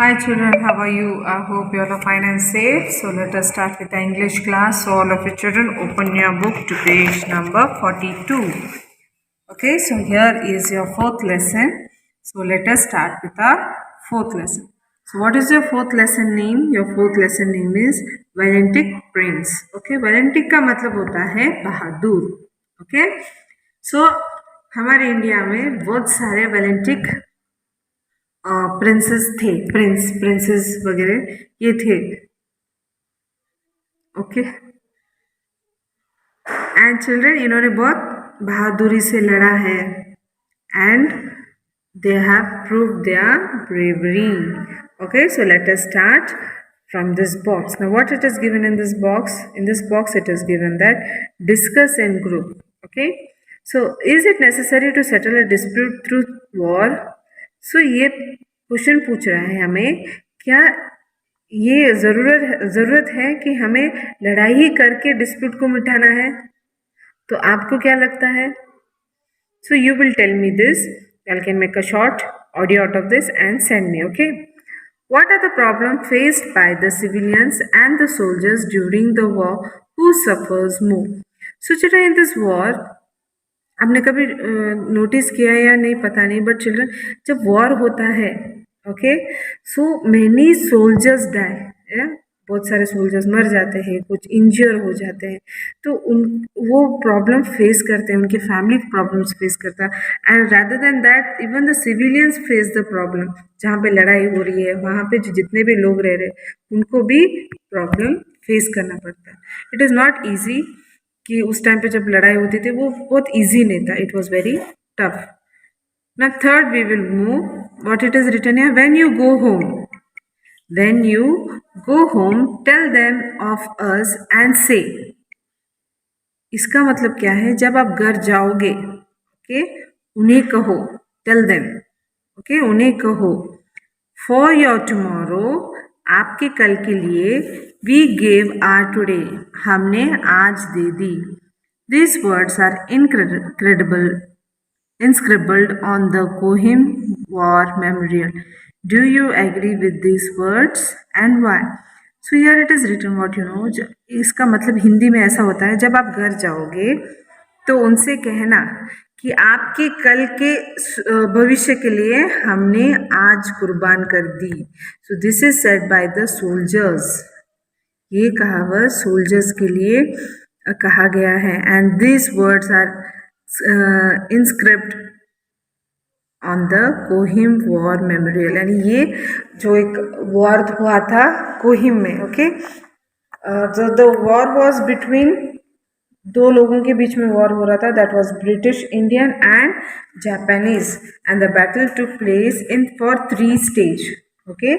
Hi children, how are you? I hope you all are fine and safe. So let us start with the English class. So all of you children, open your book to page number 42. Okay, so here is your fourth lesson. So let us start with our fourth lesson. So what is your fourth lesson name? Your fourth lesson name is Valentic Prince. Okay, Valentic का मतलब होता है बहादुर. Okay, so हमारे India में बहुत सारे वेलेंटिक princess थे, princess वगैरह ये थे. ओके एंड चिल्ड्रन, इन्होंने बहुत बहादुरी से लड़ा है and they have proved their bravery. Okay, so let us start from this box. Now what it is given in this box? In this box it is given that discuss in group. Okay, so is it necessary to settle a dispute through war? So ये question पूछ रहा है हमें, क्या ये ज़रूरत है कि हमें लड़ाई ही करके डिस्प्यूट को मिटाना है? तो आपको क्या लगता है? So you will tell me this. You can make a short audio out of this and send me, okay? What are the problems faced by the civilians and the soldiers during the war? Who suffers more? So children, in this war, आपने कभी notice किया या नहीं पता नहीं, but children जब war होता है, okay, so many soldiers die, बहुत सारे सोल्जर्स मर जाते हैं, कुछ इंजर हो जाते हैं, तो वो प्रॉब्लम फेस करते हैं, उनके फैमिली प्रॉब्लम्स फेस करता है and rather than that even the civilians face the problem. जहाँ पे लड़ाई हो रही है वहाँ पे जितने भी लोग रह रहे हैं उनको भी प्रॉब्लम फेस करना पड़ता है. इट इज़ नॉट ईजी कि उस टाइम पे जब लड़ाई होती थी वो बहुत ईजी नहीं था, it was very tough. Now third we will move. What it is written here? When you go home, tell them of us and say. इसका मतलब क्या है? जब आप घर जाओगे, ओके, उन्हें कहो, tell them, ओके, उन्हें कहो. For your tomorrow, आपके कल के लिए, we gave our today, हमने आज दे दी. These words are inscribbled on the Kohim War Memorial. Do you agree with these words and why? So here it is written, what you know. इसका मतलब हिंदी में ऐसा होता है, जब आप घर जाओगे तो उनसे कहना कि आपके कल के भविष्य के लिए हमने आज कुर्बान कर दी. So this is said by the soldiers. ये कहावत सोल्जर्स के लिए कहा गया है and this words are inscribed on the Kohima war memorial. यानी ये जो एक वॉर हुआ था कोहिम में, ओके, जो द वॉर वॉज बिटवीन दो लोगों के बीच में वॉर हो रहा था, that was British Indian and Japanese and the battle took place in for 3 stage. Okay,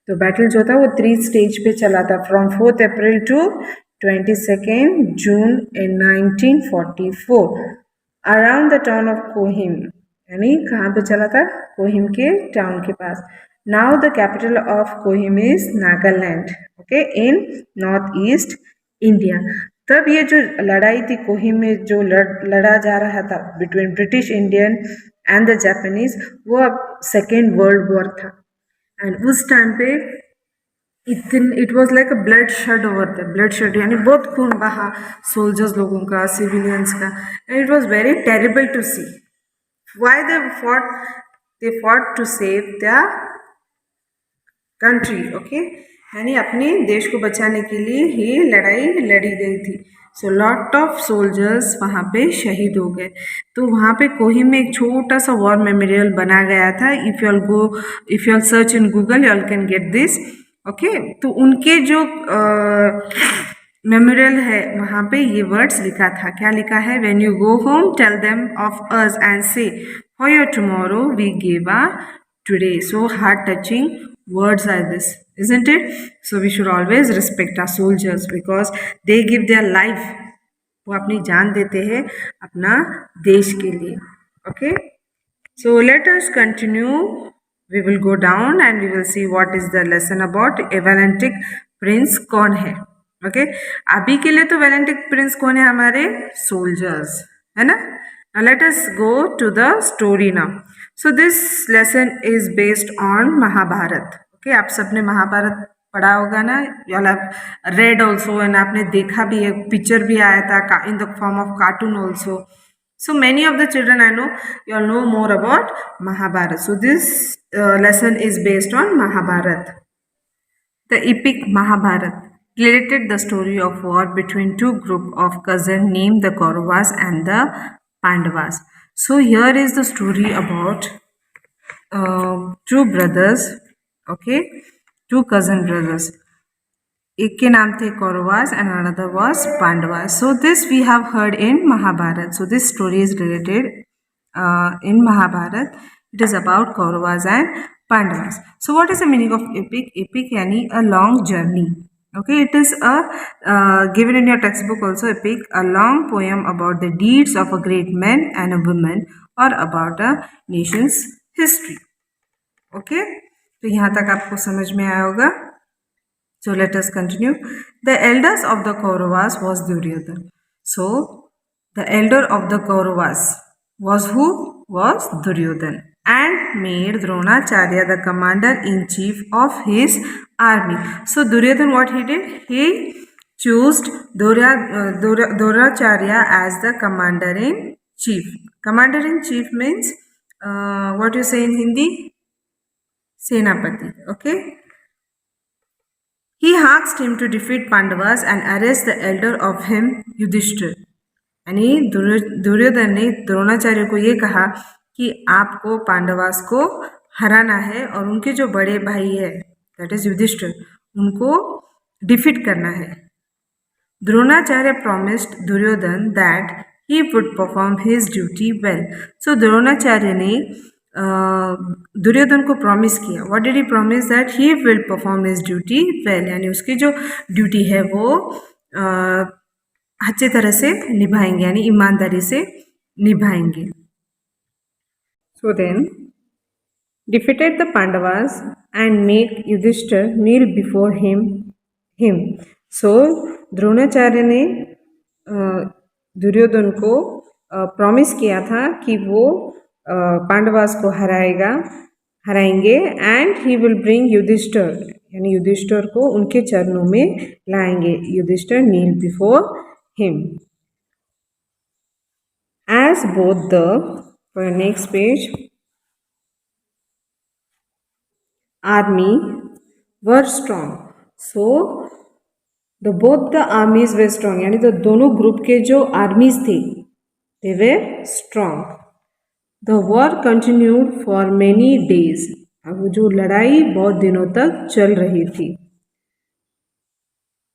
तो बैटल जो था वो 3 स्टेज पे चला था, from 4th April to 22nd June in 1944 around the town of Kohima. यानी कहाँ पे चला था? कोहिम के टाउन के पास. Now the capital of Kohima is Nagaland, okay, in north east India. तब ये जो लड़ाई थी कोहिम में, जो लड़ा जा रहा था between British Indian and the Japanese, वो अब सेकेंड वर्ल्ड वॉर था. एंड उस टाइम पे it was like a bloodshed over the bloodshed, यानी बहुत खून बहा सोल्जर्स लोगों का, सिविलियंस का. And it was very terrible to see. Why they fought to save the country, okay, यानी अपने देश को बचाने के लिए ये लड़ाई लड़ी गई थी. सो लॉट ऑफ सोल्जर्स वहाँ पे शहीद हो गए. तो वहाँ पे कोहिम में एक छोटा सा वॉर मेमोरियल बना गया था. If you all search in Google, you all can get this, okay. तो उनके जो मेमोरियल है वहाँ पे ये वर्ड्स लिखा था. क्या लिखा है? When you go home tell them of us and say for your tomorrow we give a today. So heart touching words are this, isn't it? So we should always respect our soldiers because they give their life. वो अपनी जान देते हैं अपना देश के लिए. Okay, so let us continue. We will go down and we will see what is the lesson about a Valentic Prince कौन है. Okay, अभी के लिए तो Valentic Prince कौन है? हमारे soldiers, है ना. Now let us go to the story now. So this lesson is based on Mahabharata. Okay, आप सबने महाभारत पढ़ा होगा ना, you all have read also, and आपने देखा भी है, पिक्चर भी आया था in the form of cartoon also. So many of the children I know, you all know more about Mahabharata. So this lesson is based on Mahabharata. The epic Mahabharata related the story of war between two group of cousins named the Kauravas and the Pandavas. So here is the story about two brothers, okay, two cousin brothers. एक के नाम थे Kauravas and another was Pandavas. So this we have heard in Mahabharata. So this story is related in Mahabharata. It is about Kauravas and Pandavas. So what is the meaning of epic? Epic यानी a long journey. Okay, it is a given in your textbook also. Epic, a long poem about the deeds of a great man and a woman or about a nation's history. Okay, तो यहाँ तक आपको समझ में आया होगा. So let us continue. The eldest of the Kauravas was Duryodhana. So the elder of the Kauravas was who? Was Duryodhana, and made Dronacharya the commander-in-chief of his army. So Duryodhana, what he did? He chose Dronacharya as the commander-in-chief. Commander-in-chief means what you say in Hindi? Senapati. Okay. He asked him to defeat Pandavas and arrest the elder of him, Yudhishthir. यानी दुर्योधन ने द्रोणाचार्य को ये कहा कि आपको पांडवास को हराना है और उनके जो बड़े भाई है, दैट इज युधिष्ठिर, उनको डिफीट करना है. Dronacharya promised Duryodhan that he would perform his duty well. So Dronacharya ने दुर्योधन को प्रॉमिस किया. What did he promise? That he will perform his duty well, यानी उसकी जो ड्यूटी है वो अच्छी तरह से निभाएंगे, यानी ईमानदारी से निभाएंगे. So then defeated the Pandavas and make Yudhishthir kneel before him. So Dronacharya ने दुर्योधन को प्रॉमिस किया था कि वो पांडवास को हराएंगे and he will bring Yudhishthir, यानी युधिष्ठिर को उनके चरणों में लाएंगे. Yudhishthir kneel before him. As both the, for next page, army were strong. So the both the armies were strong, यानी तो दोनों ग्रुप के जो आर्मीज थे they were strong. The war continued for many days. अब जो लड़ाई बहुत दिनों तक चल रही थी.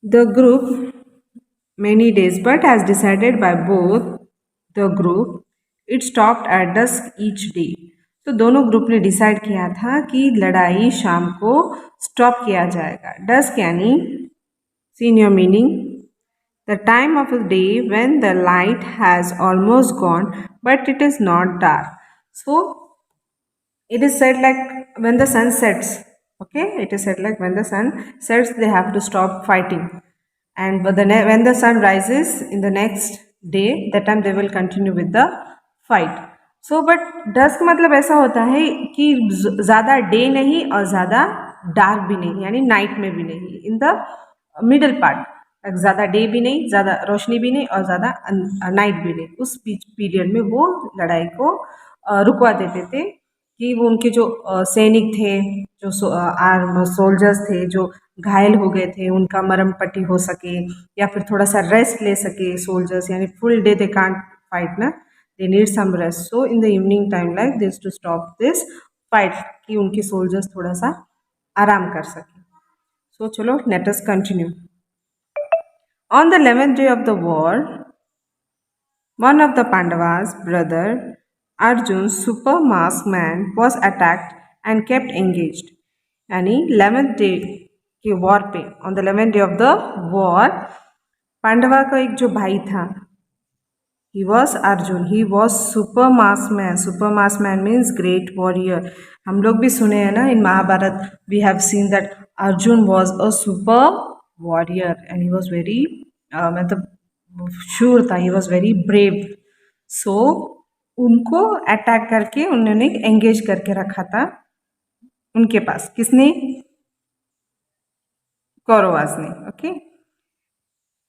The group many days, but as decided by both the group, it stopped at dusk each day. तो दोनों ग्रुप ने डिसाइड किया था कि लड़ाई शाम को स्टॉप किया जाएगा. डस्क यानी, see your meaning, the time of the day when the light has almost gone but it is not dark. So it is said like when the sun sets, okay, it is said like when the sun sets they have to stop fighting, and when the sun rises in the next day, that time they will continue with the fight. So but dusk मतलब ऐसा होता है कि ज़्यादा day नहीं और ज़्यादा dark भी नहीं, यानी नाइट में भी नहीं, इन द मिडल पार्ट, ज़्यादा डे भी नहीं, ज़्यादा रोशनी भी नहीं और ज़्यादा नाइट भी नहीं. उस पीरियड में वो लड़ाई को रुकवा देते थे कि वो उनके जो सैनिक थे, जो सोल्जर्स थे जो घायल हो गए थे, उनका मरम पट्टी हो सके या फिर थोड़ा सा रेस्ट ले सके सोल्जर्स, यानी full day they can't fight ना, they need some rest. So in the evening time like this to stop this fight, कि उनके सोल्जर्स थोड़ा सा आराम कर सके. सो चलो let us continue. On the 11th day of the war, one of the Pandavas' brother Arjun's super masked man was attacked and kept engaged. यानी 11th day के वॉर पे, on the 11th day of the war, पांडवा का एक जो भाई था, he was Arjun, he was super masked man. Super masked man means great warrior. हम लोग भी सुने हैं ना, in Mahabharat we have seen that Arjun was a super warrior and he was very मतलब शूर था, he was very brave. So उनको अटैक करके उन्होंने एंगेज करके रखा था उनके पास. किसने? कौरवास ने. Okay.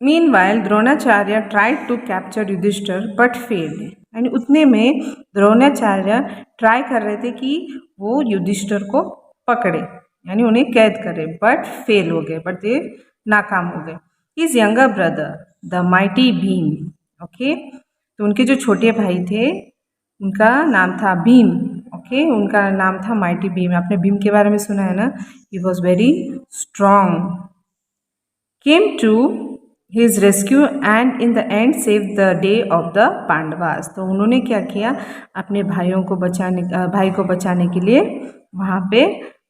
Meanwhile, Dronacharya tried to capture Yudhishthir but failed. यानी उतने में द्रोणाचार्य ट्राई कर रहे थे कि वो युधिष्ठिर को पकड़े, यानी उन्हें कैद करे, बट फेल हो गए, बट दे नाकाम हो गए. His younger brother the mighty Bhim. Okay. तो उनके जो छोटे भाई थे उनका नाम था भीम. ओके. उनका नाम था माइटी भीम. आपने भीम के बारे में सुना है ना. He was very strong. Came to his rescue and in the end save the day of the Pandavas. तो उन्होंने क्या किया, अपने भाई को बचाने के लिए वहाँ पे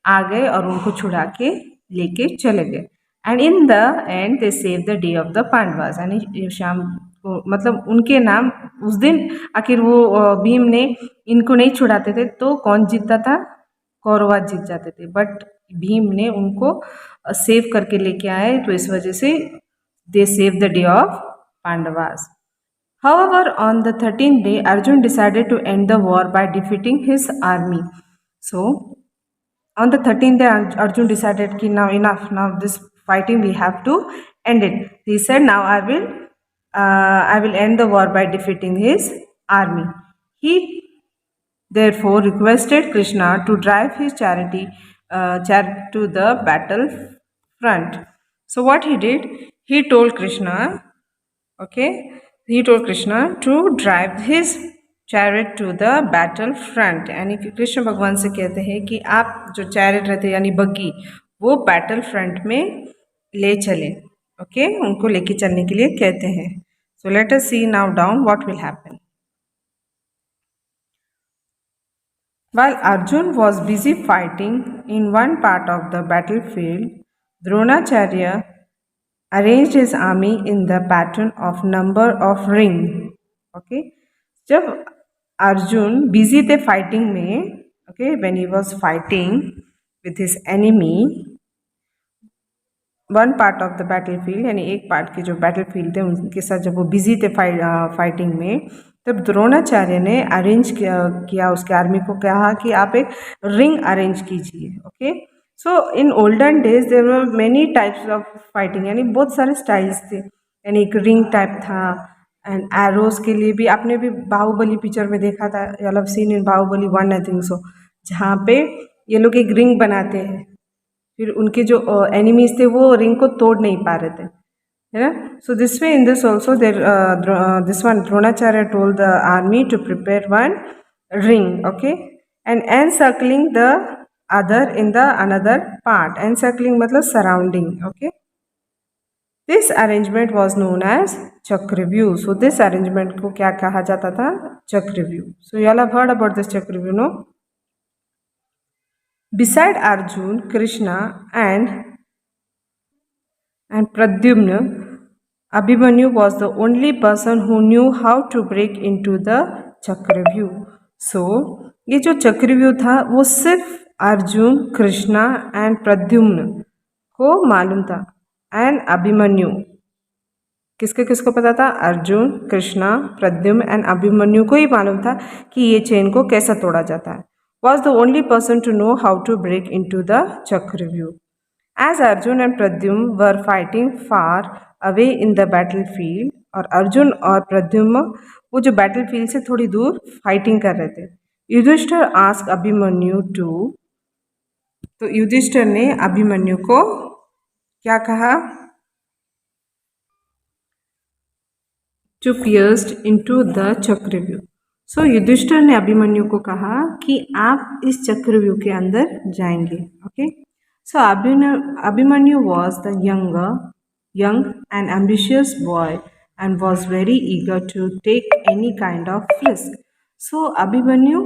आ गए और उनको छुड़ा के लेके चले गए. And in the and they save the day of the Pandavas. यानी शाम को, मतलब उनके नाम उस दिन आखिर वो भीम ने इनको नहीं छुड़ाते थे तो कौन जीतता था, कौरवास जीत जाते थे, बट भीम ने उनको सेव करके लेके आए, तो इस वजह से they saved the day of Pandavas. However, on the 13th day, Arjun decided to end the war by defeating his army. So, on the 13th day, Arjun decided कि now enough, now this fighting we have to end it. He said, now I will end the war by defeating his army. He therefore requested Krishna to drive his chariot to the battle front. So what he did, he told Krishna to drive his chariot to the battle front. यानी कि कृष्ण भगवान से कहते हैं कि आप जो chariot रहते यानी बग्गी वो बैटल फ्रंट में ले चले. ओके. उनको लेके चलने के लिए कहते हैं. So let us see now down what will happen. While Arjun was busy fighting in one part of the battlefield, Dronacharya arranged his army in the pattern of number of ring. Okay. जब Arjun busy थे fighting में, okay, when he was fighting with his enemy one part of the battlefield, यानी एक part के जो battlefield थे उनके साथ जब वो बिजी थे फाइटिंग में, तब द्रोणाचार्य ने अरेंज किया उसके आर्मी को, कहा कि आप एक रिंग अरेंज कीजिए. Okay. So in olden days there were many types of fighting, यानी बहुत सारे स्टाइल्स थे. यानी एक रिंग टाइप था, एंड एरोज के लिए भी आपने भी बाहुबली पिक्चर में देखा था, you have seen in Baahubali 1 I think so, जहाँ पे ये लोग एक रिंग बनाते हैं, फिर उनके जो एनिमीज थे वो रिंग को तोड़ नहीं पा रहे थे, है ना. So this way in this also this one Dronacharya told the army to prepare one ring. Okay. And encircling the other in the another part. Encircling मतलब surrounding. Okay. This arrangement was known as Chakravyuh. So this arrangement को क्या कहा जाता था, चक्रव्यूह. So you all have heard about this चक्रव्यूह, no. Beside Arjun, Krishna and Pradyumna, Abhimanyu was the only person who knew how to break into the Chakravyuh. So, ये जो चक्रव्यूह था वो सिर्फ अर्जुन, कृष्णा एंड प्रद्युम्न को मालूम था. एंड अभिमन्यु, किसको किसको पता था, अर्जुन, कृष्णा, प्रद्युम्न एंड अभिमन्यु को ही मालूम था कि ये चेन को कैसा तोड़ा जाता है. Was the only person to know how to break into the Chakravyuh. As Arjun and Pradyumna were fighting far away in the battlefield, और अर्जुन और प्रद्युम्न वो जो बैटलफील्ड से थोड़ी दूर फाइटिंग कर रहे थे, युधिष्ठिर आस्क अभिमन्यु टू, तो युधिष्ठिर ने अभिमन्यु को क्या कहा, टू पियर्स्ड इनटू द चक्रव्यूह. सो युधिष्ठिर ने अभिमन्यु को कहा कि आप इस चक्रव्यूह के अंदर जाएंगे. Okay. So Abhimanyu was the young and ambitious boy and was very eager to take any kind of risk. So Abhimanyu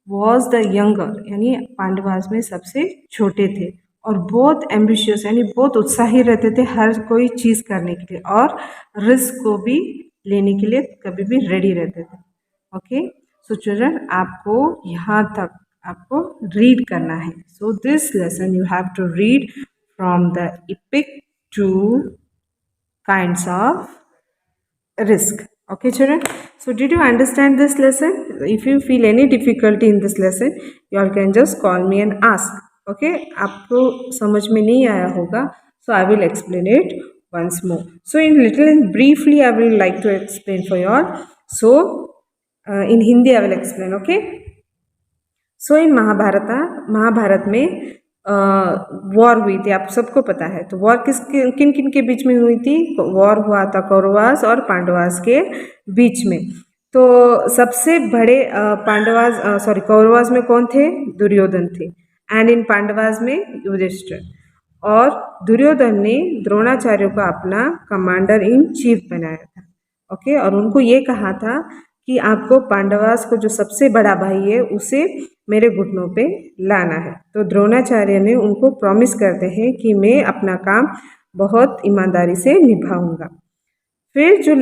was the younger, यानी पांडवास में सबसे छोटे थे, और बहुत एम्बिशियस यानी बहुत उत्साही रहते थे हर कोई चीज़ करने के लिए, और रिस्क को भी लेने के लिए कभी भी रेडी रहते थे. ओके. सो चिल्ड्रन, आपको यहाँ तक आपको रीड करना है. So this lesson you have to read from the epic to kinds of risk. Okay children, so did you understand this lesson? If you feel any difficulty in this lesson, you all can just call me and ask. Okay. आपको समझ में नहीं आया होगा, So I will explain it once more. So in little and briefly I will like to explain for you all. So in Hindi I will explain, okay. सो इन महाभारत में war हुई थी, आप सबको पता है। तो वॉर किन किन के बीच में हुई थी? वॉर हुआ था कौरवास और पांडवास के बीच में। तो सबसे बड़े कौरवास में कौन थे? दुर्योधन थे। एंड इन पांडवास में युधिष्ठिर। और दुर्योधन ने द्रोणाचार्य को अपना कमांडर इन चीफ बनाया था, ओके। और उनको ये कहा था कि आपको पांडवास को जो सबसे बड़ा भाई है उसे मेरे घुटनों पे लाना है। तो द्रोणाचार्य ने उनको प्रॉमिस करते हैं कि मैं अपना काम बहुत ईमानदारी से निभाऊंगा। फिर जो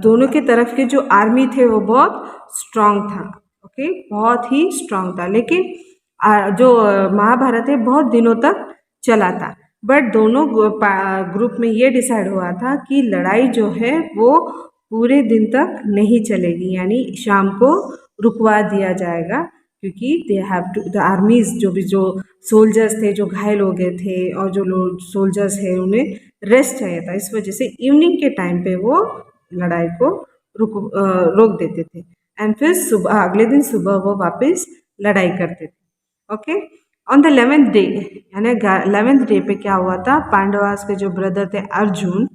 दोनों की तरफ के जो आर्मी थे वो बहुत स्ट्रांग था, ओके, बहुत ही स्ट्रांग था। लेकिन जो महाभारत है बहुत दिनों तक चला था। बट दोनों ग्रुप में ये डिसाइड हुआ था कि लड़ाई जो है वो पूरे दिन तक नहीं चलेगी, यानी शाम को रुकवा दिया जाएगा, क्योंकि they have to the armies जो सोल्जर्स थे जो घायल हो गए थे और जो लोग सोल्जर्स है उन्हें रेस्ट चाहिए था। इस वजह से इवनिंग के टाइम पे वो लड़ाई को रोक देते थे। एंड फिर सुबह अगले दिन सुबह वो वापस लड़ाई करते थे, okay. On the 11th day, यानी 11th डे पे क्या हुआ था? पांडवास के जो ब्रदर थे अर्जुन,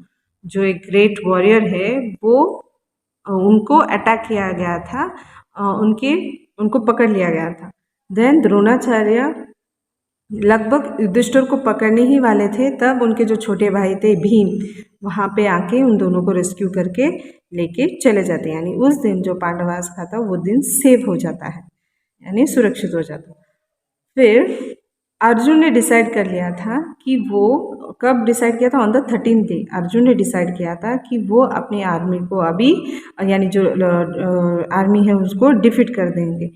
जो एक ग्रेट वॉरियर है, वो उनको अटैक किया गया था, उनको पकड़ लिया गया था। देन द्रोणाचार्य लगभग युधिष्ठिर को पकड़ने ही वाले थे, तब उनके जो छोटे भाई थे भीम वहाँ पे आके उन दोनों को रेस्क्यू करके लेके चले जाते हैं। यानी उस दिन जो पांडवास का था वो दिन सेव हो जाता है, यानी सुरक्षित हो जाता है। फिर अर्जुन ने डिसाइड कर लिया था कि वो कब डिसाइड किया था? On the 13th day Arjun ने डिसाइड किया था कि वो अपनी आर्मी को अभी, यानी जो आर्मी है उसको डिफीट कर देंगे।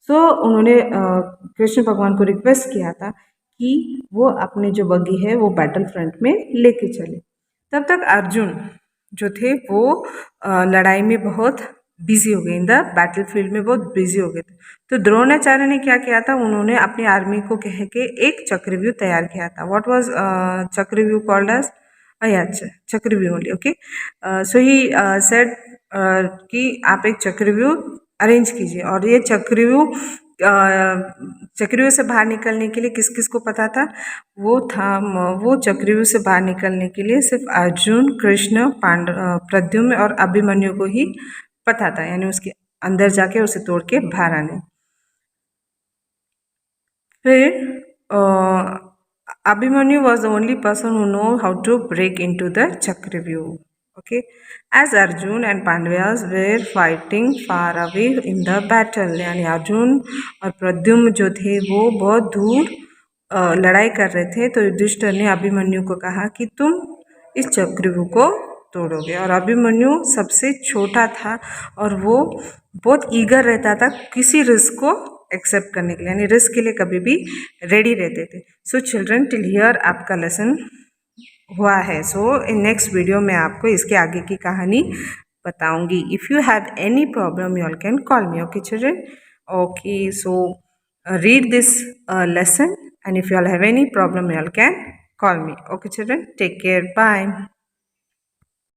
सो उन्होंने कृष्ण भगवान को रिक्वेस्ट किया था कि वो अपने जो बग्गी है वो बैटल फ्रंट में लेके चले। तब तक अर्जुन जो थे वो लड़ाई में बहुत बिजी हो गए, इन द बैटल फील्ड में बहुत बिजी हो गए थे। तो द्रोणाचार्य ने क्या किया था? उन्होंने अपनी आर्मी को कह के एक चक्रव्यूह तैयार किया था। व्हाट वाज चक्रव्यूह कॉल्ड एज? चक्रव्यूह only, okay. So he said कि आप एक चक्रव्यूह अरेंज कीजिए। और ये चक्रव्यूह से बाहर निकलने के लिए किस किस को पता था? वो चक्रव्यूह से बाहर निकलने के लिए सिर्फ अर्जुन, कृष्ण, प्रद्युम्न और अभिमन्यु को ही पता था, यानी उसके अंदर जाके उसे तोड़ के बाहर आने। फिर Abhimanyu was the only person who know how to break into the Chakravyuh. Okay, as Arjun and Pandavas were fighting far away in the battle, यानी अर्जुन और प्रद्युम्न जो थे वो बहुत दूर लड़ाई कर रहे थे। तो युधिष्ठिर ने अभिमन्यु को कहा कि तुम इस चक्रव्यूह को तोड़ोगे। और अभिमन्यु सबसे छोटा था और वो बहुत ईगर रहता था किसी रिस्क को एक्सेप्ट करने के लिए, यानी रिस्क के लिए कभी भी रेडी रहते थे। सो चिल्ड्रन, टिल हियर आपका लेसन हुआ है। सो इन नेक्स्ट वीडियो में आपको इसके आगे की कहानी बताऊंगी। If you have any problem you all can call me, okay children. Okay, so read this lesson, and if you all have any problem you all can call me, okay children. Take care, bye.